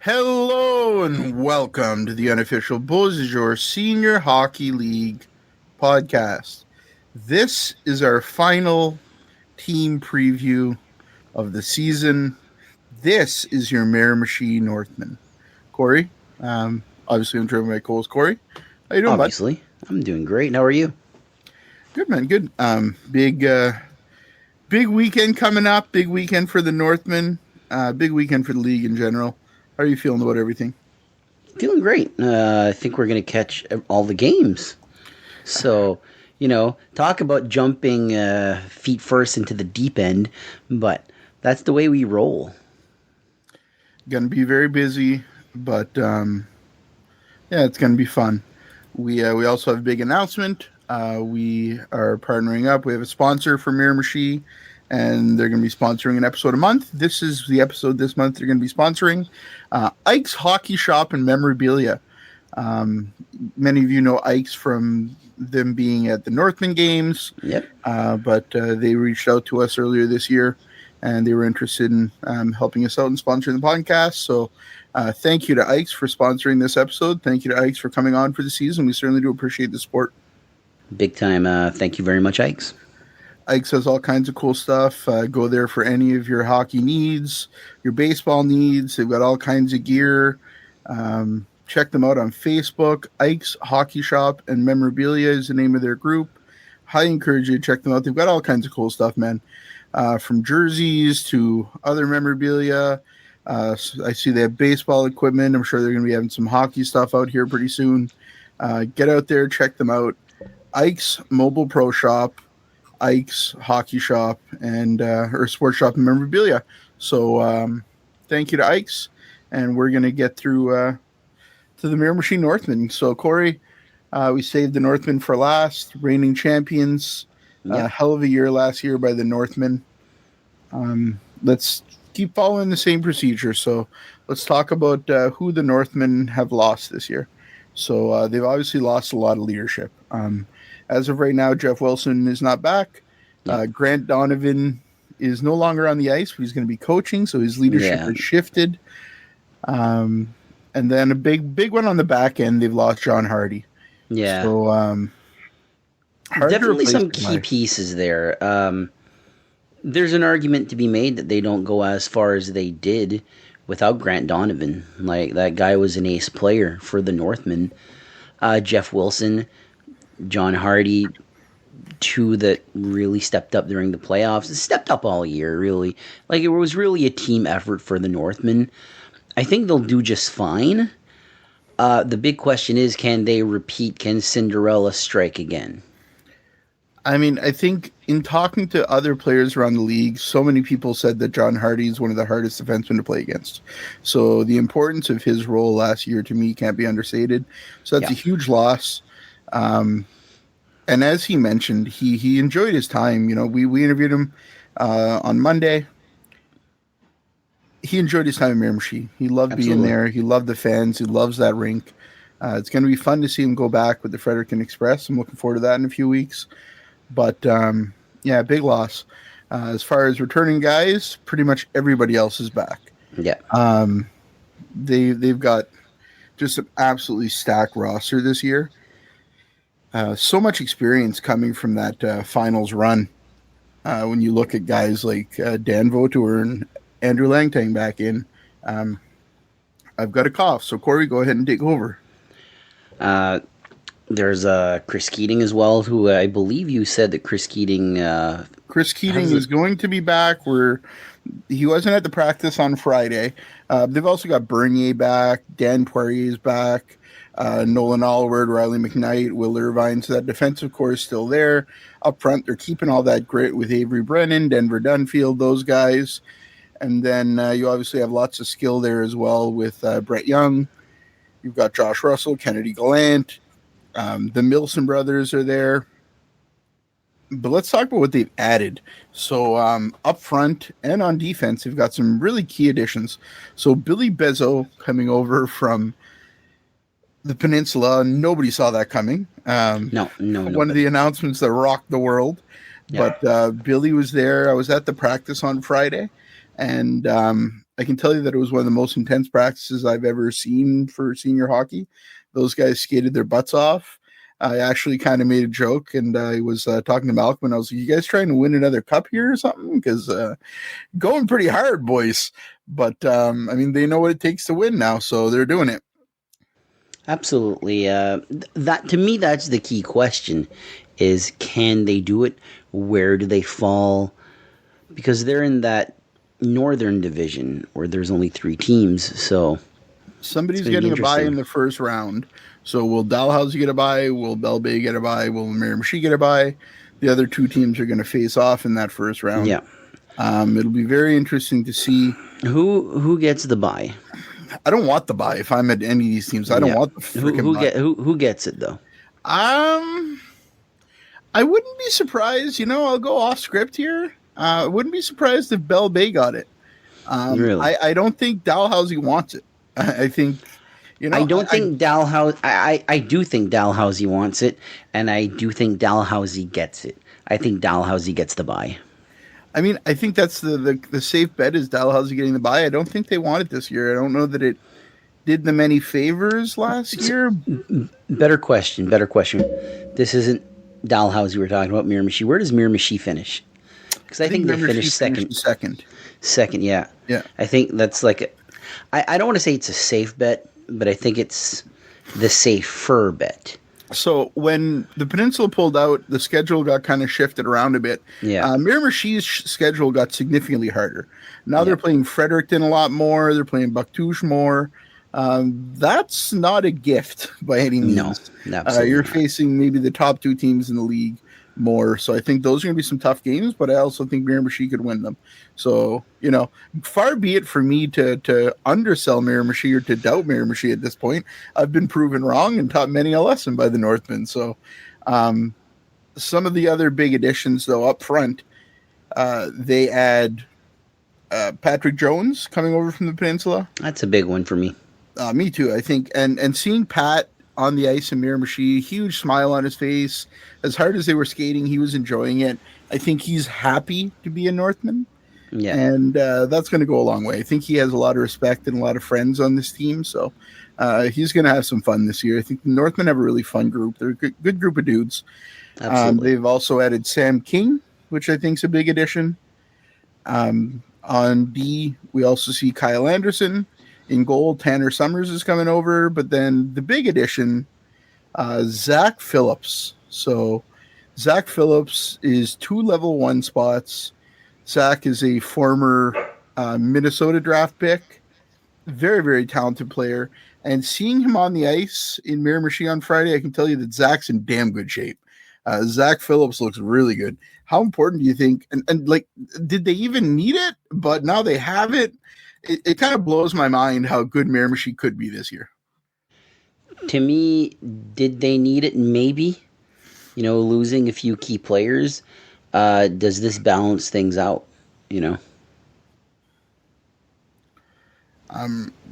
Hello and welcome to the unofficial BSHL Senior Hockey League podcast. This is our final team preview of the season. This is your Miramichi Northmen. Corey, obviously I'm joined by my co-host Corey. How you doing, Obviously, bud? I'm doing great. How are you? Good, man. Good. Big weekend coming up. Big weekend for the Northmen. Big weekend for the league in general. How are you feeling about everything? Feeling great. I think we're going to catch all the games. So, talk about jumping feet first into the deep end, but that's the way we roll. Going to be very busy, but it's going to be fun. We also have a big announcement. We are partnering up. We have a sponsor for Miramichi, and they're going to be sponsoring an episode a month. This is the episode this month they're going to be sponsoring. Ike's Hockey Shop and Memorabilia. Many of you know Ike's from them being at the Northmen games. Yep. But they reached out to us earlier this year, and they were interested in helping us out and sponsoring the podcast. So thank you to Ike's for sponsoring this episode. Thank you to Ike's for coming on for the season. We certainly do appreciate the support. Big time. Thank you very much, Ike's. Ike's has all kinds of cool stuff. Go there for any of your hockey needs, your baseball needs. They've got all kinds of gear. Check them out on Facebook. Ike's Hockey Shop and Memorabilia is the name of their group. Highly encourage you to check them out. They've got all kinds of cool stuff, man. From jerseys to other memorabilia. I see they have baseball equipment. I'm sure they're going to be having some hockey stuff out here pretty soon. Get out there, check them out. Ike's Mobile Pro Shop, Ike's Hockey Shop, and or Sports Shop and Memorabilia. So thank you to Ike's, and we're going to get through to the Miramichi Northmen. So, Corey, we saved the Northmen for last, reigning champions. Yep. Hell of a year last year by the Northmen. Let's keep following the same procedure. So let's talk about who the Northmen have lost this year. So they've obviously lost a lot of leadership. As of right now, Jeff Wilson is not back. Grant Donovan is no longer on the ice, but he's going to be coaching, so his leadership has shifted. And then a big one on the back end, they've lost John Hardy. Yeah. So definitely some key pieces there. There's an argument to be made that they don't go as far as they did without Grant Donovan. Like, that guy was an ace player for the Northmen. Jeff Wilson, John Hardy, two that really stepped up during the playoffs. Stepped up all year, really. Like, it was really a team effort for the Northmen. I think they'll do just fine. The big question is, can they repeat? Can Cinderella strike again? I mean, I think in talking to other players around the league, so many people said that John Hardy is one of the hardest defensemen to play against. So the importance of his role last year to me can't be understated. So that's a huge loss. And as he mentioned, he enjoyed his time. You know, we interviewed him on Monday. He enjoyed his time in Miramichi. He loved being there. He loved the fans. He loves that rink. It's going to be fun to see him go back with the Fredericton Express. I'm looking forward to that in a few weeks. But, big loss. As far as returning guys, pretty much everybody else is back. Yeah. They've got just an absolutely stacked roster this year. So much experience coming from that finals run. When you look at guys like Dan Vautour and Andrew Langtang back in. I've got a cough, so Corey, go ahead and take over. There's Chris Keating as well, who I believe you said that Chris Keating... Chris Keating is going to be back. He wasn't at the practice on Friday. They've also got Bernier back, Dan Poirier's back, Nolan Allward, Riley McKnight, Will Irvine. So that defensive core is still there. Up front, they're keeping all that grit with Avery Brennan, Denver Dunfield, those guys. And then you obviously have lots of skill there as well with Brett Young. You've got Josh Russell, Kennedy Gallant. The Milson brothers are there. But let's talk about what they've added. So up front and on defense, they've got some really key additions. So Billy Bezzo coming over from the Peninsula. Nobody saw that coming. No. One of the announcements that rocked the world. Yeah. But Billy was there. I was at the practice on Friday. And I can tell you that it was one of the most intense practices I've ever seen for senior hockey. Those guys skated their butts off. I actually kind of made a joke, and I was talking to Malcolm, and I was like, you guys trying to win another cup here or something? Because going pretty hard, boys. But, they know what it takes to win now, so they're doing it. Absolutely. That to me, that's the key question, is can they do it? Where do they fall? Because they're in that Northern division where there's only 3 teams, so somebody's getting a bye in the first round. So will Dalhousie get a bye? Will Bell Bay get a bye? Will Miramichi get a bye? The other 2 teams are going to face off in that first round. Yeah. It'll be very interesting to see who gets the bye. I don't want the bye if I'm at any of these teams. I don't want the freaking bye. Who gets it though? I wouldn't be surprised. I'll go off script here. I wouldn't be surprised if Bell Bay got it. Really? I don't think Dalhousie wants it. I think. I don't think Dalhousie. I do think Dalhousie wants it, and I do think Dalhousie gets it. I think Dalhousie gets the bye. I think that's the safe bet is Dalhousie getting the bye. I don't think they want it this year. I don't know that it did them any favors last year. Better question. This isn't Dalhousie we're talking about. Miramichi. Where does Miramichi finish? Because I think they finished second. Second, yeah. Yeah. I think that's like I don't want to say it's a safe bet, but I think it's the safer bet. So when the Peninsula pulled out, the schedule got kind of shifted around a bit. Yeah. Miramichi's schedule got significantly harder. Now they're playing Fredericton a lot more. They're playing Vautour more. That's not a gift by any means. No, absolutely you're not. facing maybe the top 2 teams in the league more. So I think those are going to be some tough games, but I also think Miramichi could win them. So, far be it for me to undersell Miramichi or to doubt Miramichi at this point. I've been proven wrong and taught many a lesson by the Northmen. So some of the other big additions, though, up front, they add Patrick Jones coming over from the Peninsula. That's a big one for me. Me too, I think. And seeing Pat on the ice in Miramichi, huge smile on his face. As hard as they were skating, he was enjoying it. I think he's happy to be a Northman. Yeah. And that's going to go a long way. I think he has a lot of respect and a lot of friends on this team. So he's going to have some fun this year. I think the Northmen have a really fun group. They're a good group of dudes. Absolutely. They've also added Sam King, which I think is a big addition. On D, we also see Kyle Anderson. In goal, Tanner Summers is coming over. But then the big addition, Zach Phillips. So Zach Phillips is 2 level 1 spots. Zach is a former Minnesota draft pick. Very, very talented player. And seeing him on the ice in Miramichi on Friday, I can tell you that Zach's in damn good shape. Zach Phillips looks really good. How important do you think? And did they even need it? But now they have it. It kind of blows my mind how good Miramichi could be this year. To me, did they need it? Maybe. Losing a few key players. Does this balance things out?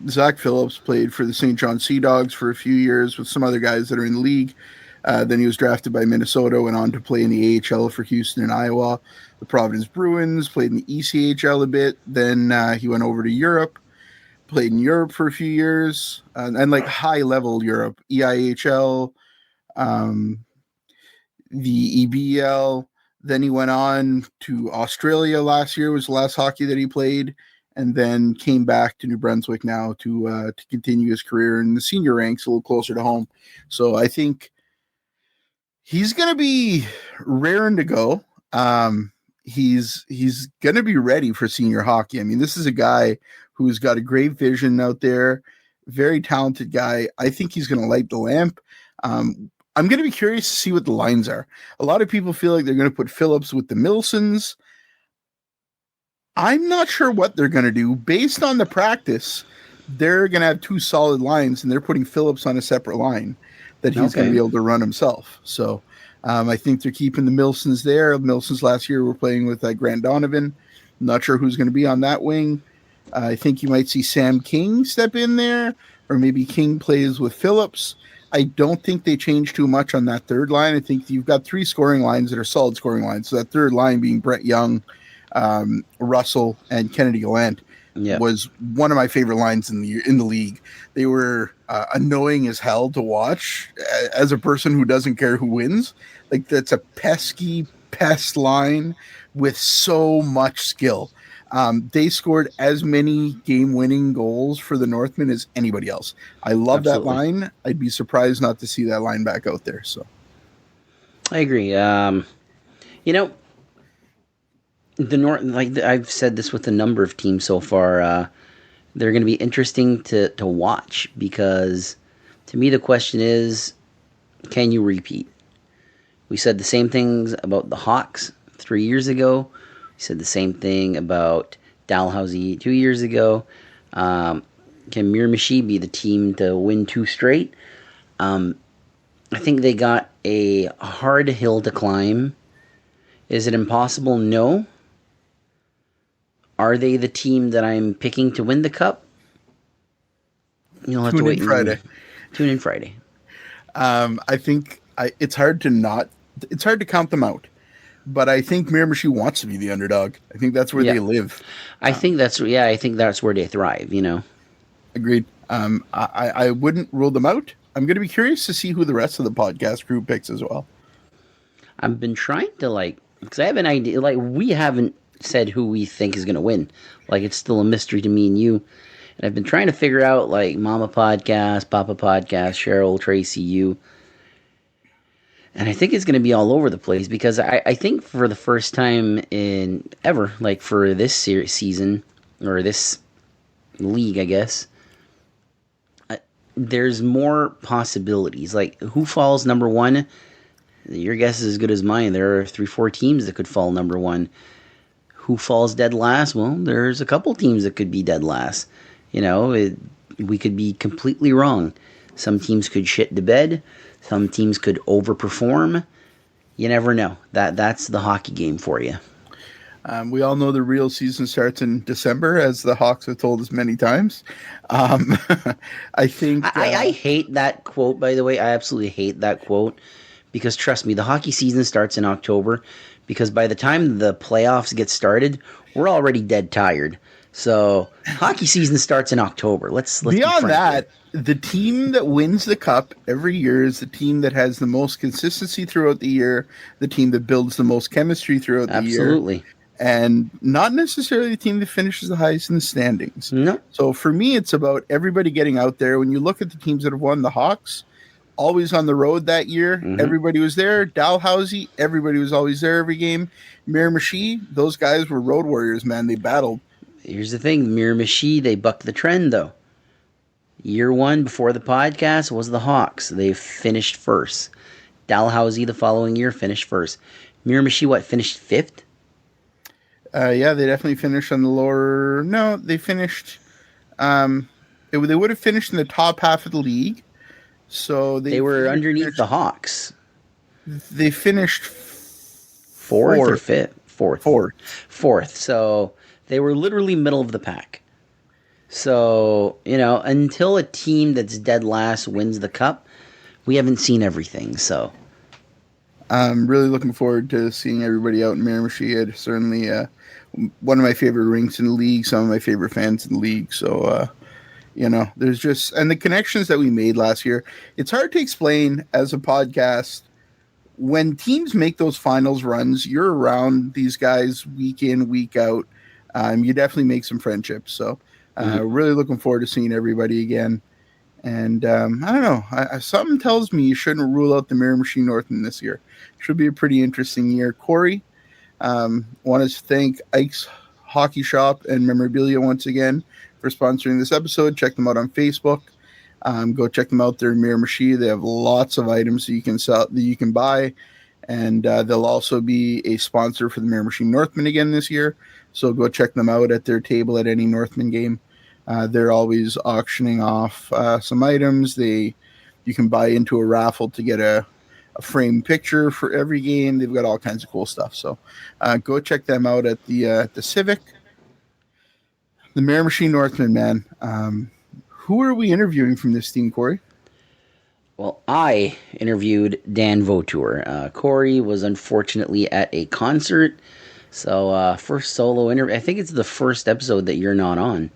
Zach Phillips played for the St. John Sea Dogs for a few years with some other guys that are in the league. Then he was drafted by Minnesota, went on to play in the AHL for Houston and Iowa. The Providence Bruins, played in the ECHL a bit. Then he went over to Europe, played in Europe for a few years, and like high-level Europe, EIHL, the EBL. Then he went on to Australia last year, was the last hockey that he played, and then came back to New Brunswick now to continue his career in the senior ranks a little closer to home. So I think he's going to be raring to go. He's going to be ready for senior hockey. I mean, this is a guy who's got a great vision out there, very talented guy. I think he's going to light the lamp. I'm going to be curious to see what the lines are. A lot of people feel like they're going to put Phillips with the Milsons. I'm not sure what they're going to do. Based on the practice, they're going to have 2 solid lines, and they're putting Phillips on a separate line that he's going to be able to run himself. So I think they're keeping the Milsons there. Milsons last year were playing with Grant Donovan. I'm not sure who's going to be on that wing. I think you might see Sam King step in there, or maybe King plays with Phillips. I don't think they change too much on that third line. I think you've got 3 scoring lines that are solid scoring lines. So that third line being Brett Young, Russell, and Kennedy Gallant. was one of my favorite lines in the league. They were annoying as hell to watch as a person who doesn't care who wins. Like, that's a pesky pest line with so much skill. They scored as many game-winning goals for the Northmen as anybody else. I love that line. I'd be surprised not to see that line back out there. So, I agree. The North, like I've said this with a number of teams so far, they're going to be interesting to watch, because to me the question is, can you repeat? We said the same things about the Hawks 3 years ago. We said the same thing about Dalhousie 2 years ago. Can Miramichi be the team to win 2 straight? I think they got a hard hill to climb. Is it impossible? No. Are they the team that I'm picking to win the cup? You'll have to wait. Tune in Friday. I think it's hard to count them out. But I think Miramichi wants to be the underdog. I think that's where they live. I think that's where they thrive, Agreed. I wouldn't rule them out. I'm going to be curious to see who the rest of the podcast crew picks as well. I've been trying to, because I have an idea. We haven't said who we think is going to win. It's still a mystery to me and you. And I've been trying to figure out, Mama Podcast, Papa Podcast, Cheryl, Tracy, you. And I think it's going to be all over the place, because I think for the first time in ever, for this season, or this league, I guess, there's more possibilities. Who falls number one? Your guess is as good as mine. There are 3-4 teams that could fall number one. Who falls dead last? Well, there's a couple teams that could be dead last. We could be completely wrong. Some teams could shit the bed. Some teams could overperform. You never know. That's the hockey game for you. We all know the real season starts in December, as the Hawks have told us many times. I think... I hate that quote, by the way. I absolutely hate that quote, because trust me, the hockey season starts in October, because by the time the playoffs get started, we're already dead tired. So hockey season starts in October. Let's beyond that, the team that wins the cup every year is the team that has the most consistency throughout the year, the team that builds the most chemistry throughout the year. Absolutely. And not necessarily the team that finishes the highest in the standings. No. So for me, it's about everybody getting out there. When you look at the teams that have won, the Hawks, always on the road that year. Mm-hmm. Everybody was there. Dalhousie, everybody was always there every game. Miramichi, those guys were road warriors, man. They battled. Here's the thing. Miramichi, they bucked the trend, though. Year one before the podcast was the Hawks. They finished first. Dalhousie the following year finished first. Miramichi, finished fifth? Yeah, they definitely finished on the lower... No, they finished... they would have finished in the top half of the league. So they were underneath the Hawks. They finished fourth or fifth? Fourth. So they were literally middle of the pack. So, until a team that's dead last wins the cup, we haven't seen everything. So I'm really looking forward to seeing everybody out in Miramichi. It's certainly one of my favorite rinks in the league, some of my favorite fans in the league. So, there's just, and the connections that we made last year, it's hard to explain as a podcast. When teams make those finals runs, you're around these guys week in, week out. You definitely make some friendships. So really looking forward to seeing everybody again. And I don't know, something tells me you shouldn't rule out the Miramichi Northmen this year. Should be a pretty interesting year. Corey, want to thank Ike's Hockey Shop and Memorabilia once again for sponsoring this episode. Check them out on Facebook. Go check them out there in Miramichi. They have lots of items that you can sell, that you can buy, and they'll also be a sponsor for the Miramichi Northmen again this year. So go check them out at their table at any Northman game. They're always auctioning off some items. You can buy into a raffle to get a framed picture for every game. They've got all kinds of cool stuff. So go check them out at the Civic. The Miramichi Northmen, man. Who are we interviewing from this team, Corey? Well, I interviewed Dan Vautour. Corey was unfortunately at a concert So, first solo interview. I think it's the first episode that you're not on.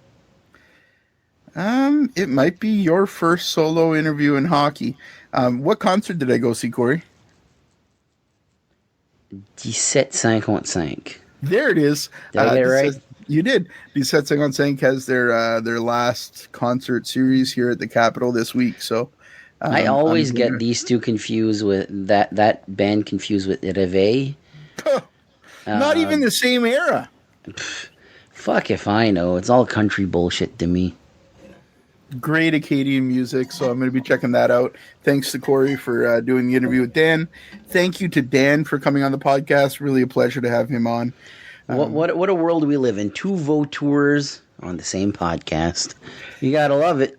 It might be your first solo interview in hockey. What concert did I go see, Corey? 1755. There it is. Did I get it right? You did. 1755 has their last concert series here at the Capitol this week. So I always get these two confused with that band confused with Reveil. Not even the same era. Fuck if I know. It's all country bullshit to me. Great Acadian music, so I'm going to be checking that out. Thanks to Corey for doing the interview with Dan. Thank you to Dan for coming on the podcast. Really a pleasure to have him on. What a world we live in. Two Vautours on the same podcast. You gotta love it.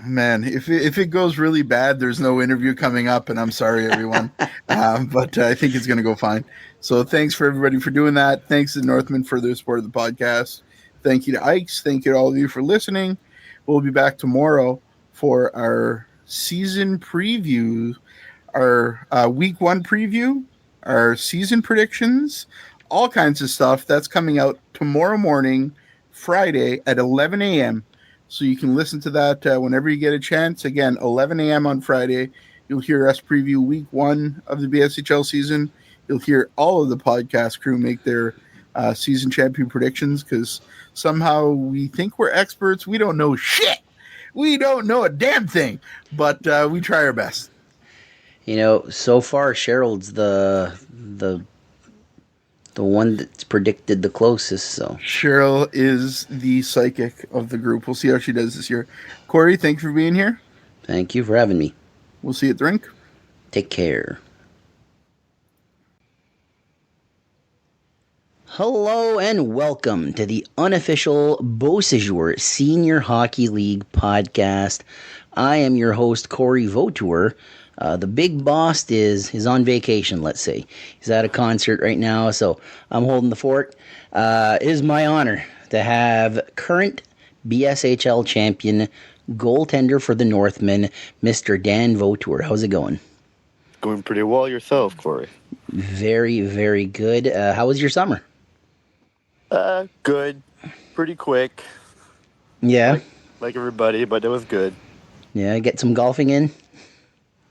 Man, if it goes really bad, there's no interview coming up, and I'm sorry, everyone. But I think it's going to go fine. So thanks for everybody for doing that. Thanks to Northmen for their support of the podcast. Thank you to Ikes. Thank you to all of you for listening. We'll be back tomorrow for our season preview, our week 1 preview, our season predictions, all kinds of stuff. That's coming out tomorrow morning, Friday at 11 a.m. So you can listen to that whenever you get a chance. Again, 11 a.m. on Friday. You'll hear us preview week 1 of the BSHL season. You'll hear all of the podcast crew make their season champion predictions because somehow we think we're experts. We don't know shit. We don't know a damn thing, but we try our best. You know, so far Cheryl's the one that's predicted the closest. So Cheryl is the psychic of the group. We'll see how she does this year. Corey, thank you for being here. Thank you for having me. We'll see you at the rink. Take care. Hello and welcome to the unofficial Beausejour Senior Hockey League podcast. I am your host, Corey Vautour. The big boss is on vacation, let's say. He's at a concert right now, so I'm holding the fort. It is my honor to have current BSHL champion, goaltender for the Northmen, Mr. Dan Vautour. How's it going? Going pretty well yourself, Corey. Very, very good. How was your summer? Good. Pretty quick. Yeah. Like everybody, but it was good. Yeah, get some golfing in?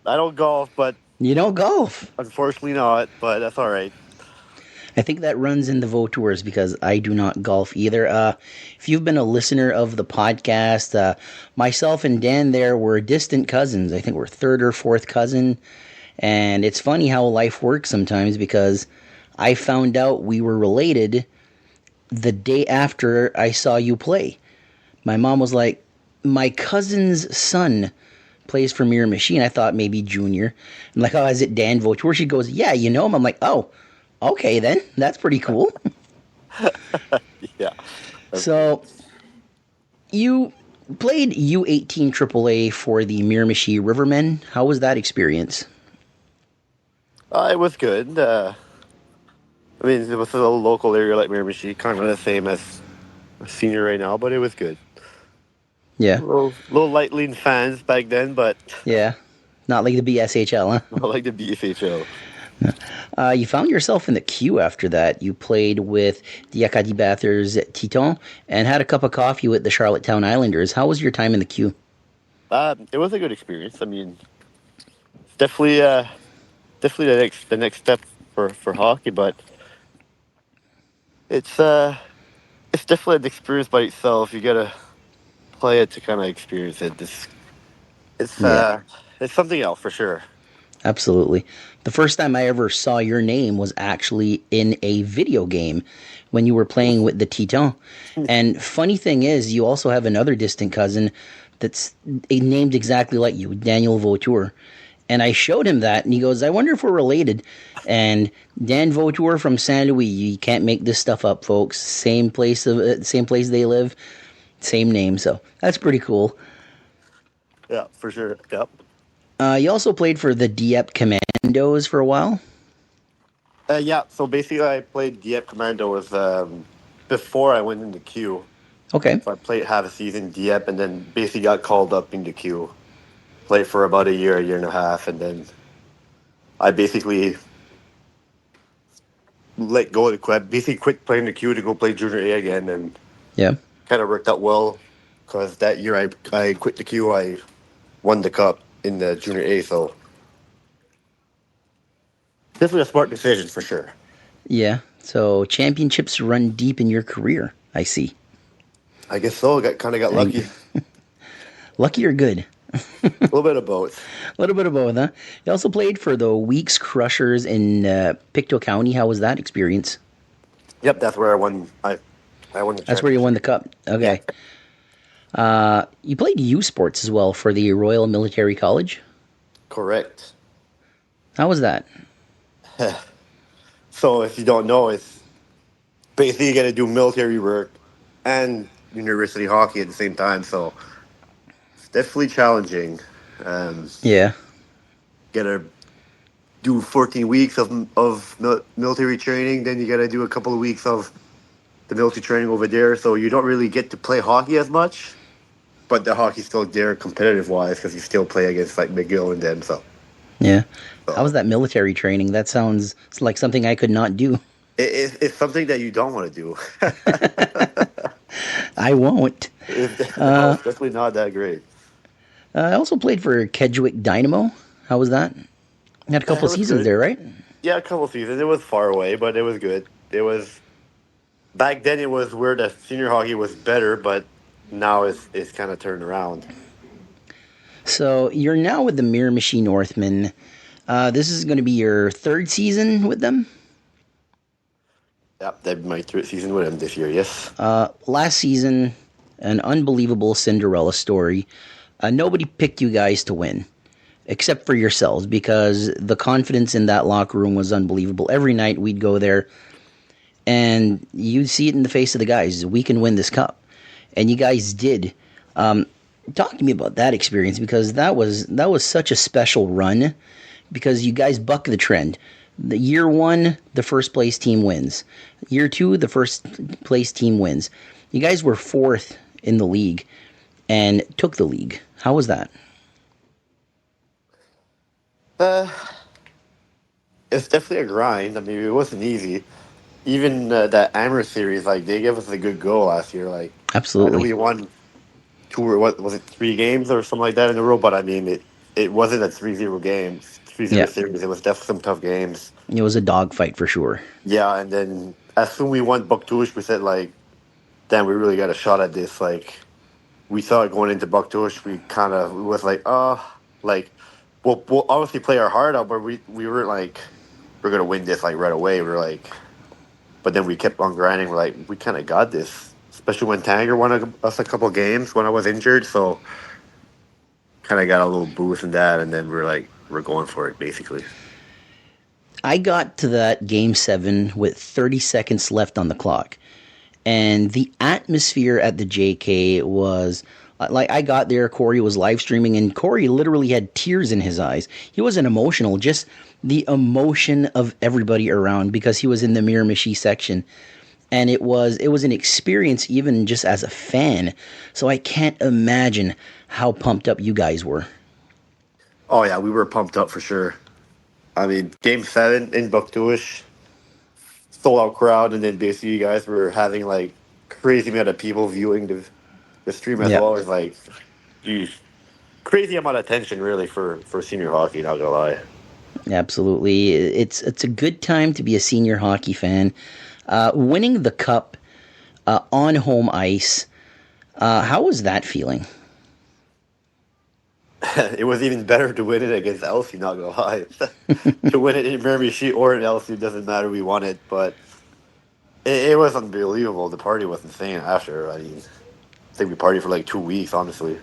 I don't golf, but... You don't golf? Unfortunately not, but that's all right. I think that runs in the Vautours because I do not golf either. If you've been a listener of the podcast, myself and Dan there were distant cousins. I think we're third or fourth cousin. And it's funny how life works sometimes because I found out we were related the day after I saw you play. My mom was like, my cousin's son plays for Miramichi. I thought maybe junior. I'm like, oh, is it Dan Vautour? She goes, yeah, you know him. I'm like, oh, okay then. That's pretty cool. Yeah. So, you played U18 AAA for the Miramichi Rivermen. How was that experience? It was good. I mean, it was a local area like Miramichi, kind of the same as a senior right now, but it was good. Yeah. Little light lean fans back then, but... Yeah. Not like the BSHL, huh? Not like the BSHL. You found yourself in the queue after that. You played with the Acadie Bathers Titon and had a cup of coffee with the Charlottetown Islanders. How was your time in the queue? It was a good experience. I mean, it's definitely the next step for hockey, but it's definitely an experience by itself. You gotta play it to kind of experience it. It's something else for sure. Absolutely. The first time I ever saw your name was actually in a video game when you were playing with the Titan. And funny thing is, you also have another distant cousin that's named exactly like you, Daniel Vautour. And I showed him that, and he goes, I wonder if we're related. And Dan Vautour from Saint Louis, you can't make this stuff up, folks. Same place they live, same name. So that's pretty cool. Yeah, for sure. Yep. You also played for the Dieppe Commandos for a while? Yeah, so basically I played Dieppe Commando before I went into Q. Okay. So I played half a season Dieppe and then basically got called up into Q. Played for about a year and a half, and then I basically let go of the quit. Basically, quit playing the Q to go play Junior A again, and Yeah. kind of worked out well because that year I quit the Q. I won the cup in the Junior A, so definitely a smart decision for sure. Yeah. So championships run deep in your career. I see. I guess so. Got lucky. Lucky or good? A little bit of both. A little bit of both, huh? You also played for the Weeks Crushers in Pictou County. How was that experience? Yep, that's where I won. I won the. That's where you won the cup. Okay. Yeah. You played U Sports as well for the Royal Military College. Correct. How was that? So if you don't know, it's basically you got to do military work and university hockey at the same time. So it's definitely challenging. Yeah. Got to do 14 weeks of military training. Then you got to do a couple of weeks of the military training over there. So you don't really get to play hockey as much. But the hockey's still there competitive-wise because you still play against like McGill and them. So yeah. How was that military training? That sounds like something I could not do. It's something that you don't want to do. I won't. It's definitely not that great. I also played for Kedgewick Dynamo. How was that? You had a couple of seasons there, right? Yeah, a couple of seasons. It was far away, but it was good. It was back then. It was where the senior hockey was better, but now it's kind of turned around. So you're now with the Miramichi Northmen. This is going to be your third season with them? Yep, that'd be my third season with them this year, yes. Last season, an unbelievable Cinderella story. Nobody picked you guys to win, except for yourselves, because the confidence in that locker room was unbelievable. Every night we'd go there, and you'd see it in the face of the guys. We can win this cup. And you guys did. Talk to me about that experience, because that was such a special run, because you guys buck the trend. The year one, the first place team wins. Year two, the first place team wins. You guys were fourth in the league and took the league. How was that? It's definitely a grind. I mean, it wasn't easy. Even that Amherst series, like they gave us a good go last year. Like Absolutely, I know we won two or what was it, 3 games or something like that in a row. But I mean, it wasn't a 3-0 game, 3-0 series. It was definitely some tough games. It was a dogfight for sure. Yeah, and then as soon as we won Vautour, we said like, damn, we really got a shot at this. Like we saw it going into Vautour, we was like, like we'll obviously play our heart out, but we weren't like we're gonna win this like right away. We're like, but then we kept on grinding. We're like, we kind of got this, especially when Tanger won us a couple games when I was injured. So kind of got a little boost in that, and then we're like, we're going for it basically. I got to that game 7 with 30 seconds left on the clock, and the atmosphere at the JK was like, I got there, Corey was live streaming, and Corey literally had tears in his eyes. He wasn't emotional, just the emotion of everybody around, because he was in the Miramichi section, and it was an experience even just as a fan. So I can't imagine how pumped up you guys were. Oh yeah, we were pumped up for sure. I mean, Game 7 in Vautour, sold out crowd, and then basically you guys were having like crazy amount of people viewing the stream as well. It's like, geez, crazy amount of attention really for senior hockey. Not gonna lie. Absolutely, it's a good time to be a senior hockey fan. Winning the cup on home ice, how was that feeling? It was even better to win it against LC, not gonna lie. To win it in Miramichi or in LC, doesn't matter, we won it, but it was unbelievable. The party was insane after. I mean, I think we partied for like 2 weeks, honestly.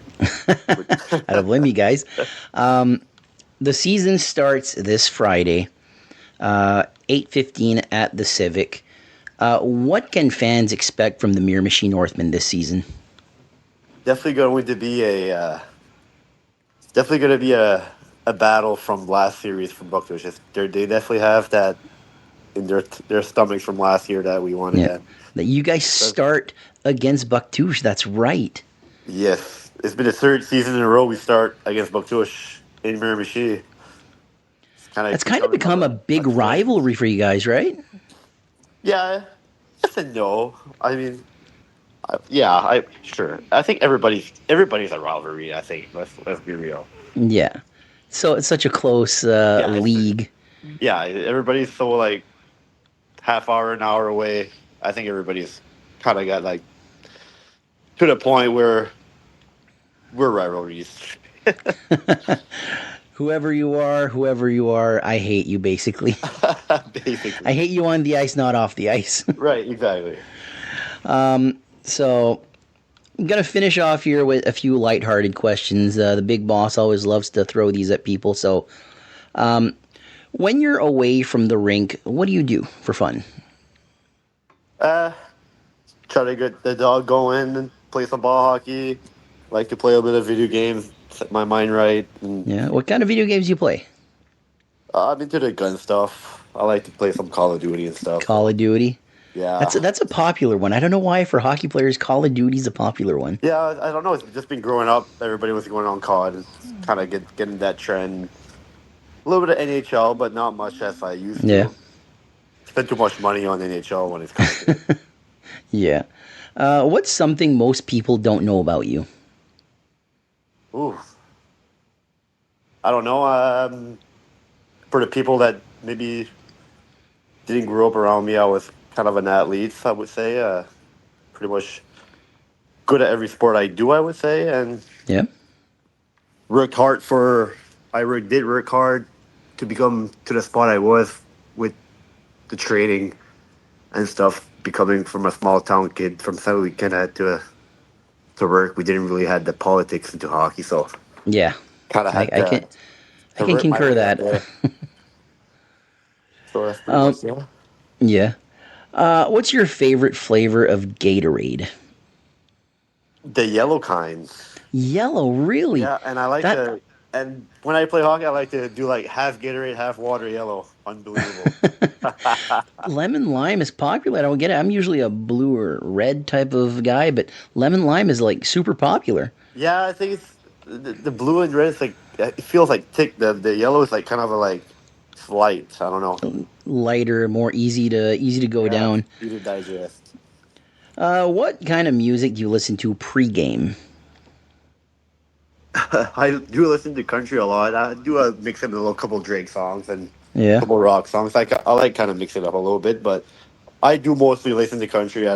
I don't blame you guys. The season starts this Friday, 8:15 at the Civic. What can fans expect from the Miramichi Northmen this season? Definitely going to be a battle from last series from Vautour. They definitely have that in their stomachs from last year that we wanted. Yeah. That you guys start against Vautour. That's right. Yes, it's been the 3rd season in a row we start against Vautour in Miramichi. It's kind of become a big rivalry for you guys, right? Yeah, yes and no. I mean, sure. I think everybody's a rivalry. I think let's be real. Yeah. So it's such a close Yeah, league. yeah. Everybody's so like half hour, an hour away. I think everybody's kind of got like to the point where we're rivalries. Whoever you are, I hate you, basically. Basically, I hate you on the ice, not off the ice. right? Exactly. So I'm going to finish off here with a few lighthearted questions. The big boss always loves to throw these at people. So when you're away from the rink, what do you do for fun? Try to get the dog going and play some ball hockey. Like to play a bit of video games, set my mind right. And, Yeah. What kind of video games do you play? I'm into the gun stuff. I like to play some Call of Duty and stuff. Call of Duty. Yeah. That's a popular one. I don't know why for hockey players, Call of Duty's a popular one. Yeah, I don't know. It's just been growing up. Everybody was going on COD and kind of getting that trend. A little bit of NHL, but not much as I used to. Yeah. Spend too much money on NHL when it's coming to it. Yeah. What's something most people don't know about you? Ooh. I don't know. For the people that maybe didn't grow up around me, I was kind of an athlete, I would say. Pretty much good at every sport I do, I would say. And Yeah. did work hard to become to the spot I was with the training and stuff, becoming from a small town kid from South Canada to work. We didn't really have the politics into hockey, so Yeah. kind of had I can concur that. So that's pretty much, yeah. Yeah. What's your favorite flavor of Gatorade? The yellow kind. Yellow, really? Yeah, and I like to. And when I play hockey, I like to do like half Gatorade, half water yellow. Unbelievable. Lemon lime is popular. I don't get it. I'm usually a blue or red type of guy, but lemon lime is like super popular. Yeah, I think it's the blue and red. It's like it feels like thick. The yellow is like kind of a like light. I don't know. Lighter, more easy to go down. Easy to digest. What kind of music do you listen to pre-game? I do listen to country a lot. I do mix in a little couple Drake songs and Yeah. a couple rock songs. I like kind of mix it up a little bit, but I do mostly listen to country.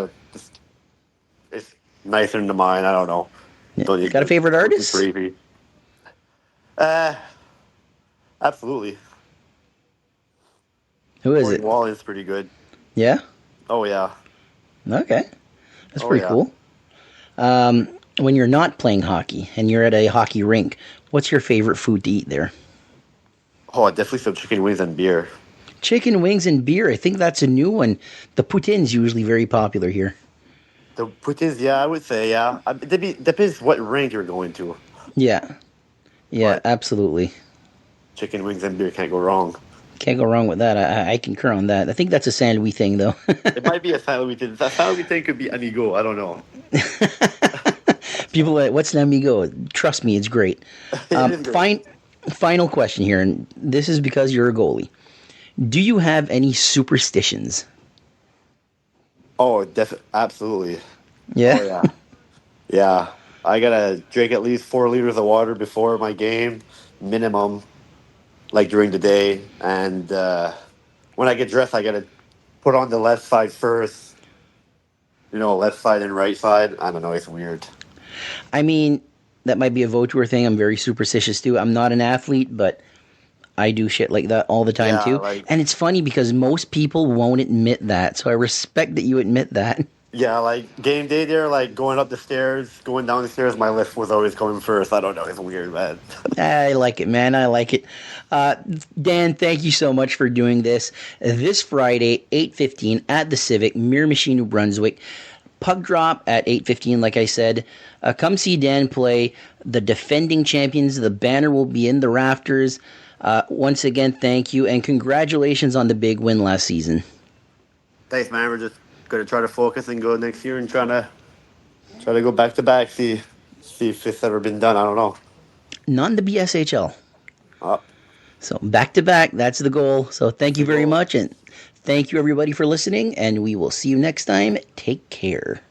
It's nicer than mine. I don't know. Yeah. Don't Got a favorite artist? Creepy. Absolutely. Who is Morgan it? Wallen's pretty good. Yeah. Oh yeah. Okay, that's Oh, pretty yeah. cool. When you're not playing hockey and you're at a hockey rink, what's your favorite food to eat there? Oh, definitely some chicken wings and beer. Chicken wings and beer. I think that's a new one. The poutine's usually very popular here. The poutines, yeah, I would say, yeah. Depends what rink you're going to. Yeah. Yeah, But- absolutely. Chicken wings and beer can't go wrong. Can't go wrong with that. I concur on that. I think that's a San Luis thing, though. It might be a San thing. That San thing could be amigo. I don't know. People are like, what's an amigo? Trust me, it's great. It is great. Final question here, and this is because you're a goalie. Do you have any superstitions? Oh, absolutely. Yeah? Oh, yeah. Yeah. I gotta drink at least 4 liters of water before my game, minimum, like during the day. And when I get dressed, I gotta put on the left side first. Left side and right side. I don't know. It's weird. I mean, that might be a Vautour thing. I'm very superstitious too. I'm not an athlete, but I do shit like that all the time Yeah, too. And it's funny because most people won't admit that. So I respect that you admit that. Yeah, like game day there, like going up the stairs, going down the stairs, my left was always going first. I don't know. It's weird, man. I like it, man. I like it. Dan, thank you so much for doing this. This Friday, 8:15 at the Civic, Miramichi, New Brunswick. Puck drop at 8:15, like I said. Come see Dan play. The defending champions. The banner will be in the rafters. Once again, thank you, and congratulations on the big win last season. Thanks, man. We're just gonna try to focus and go next year and try to go back to back. See if it's ever been done. I don't know. Not in the BSHL. So back to back, that's the goal. So thank you very much, and thank you everybody for listening, and we will see you next time. Take care.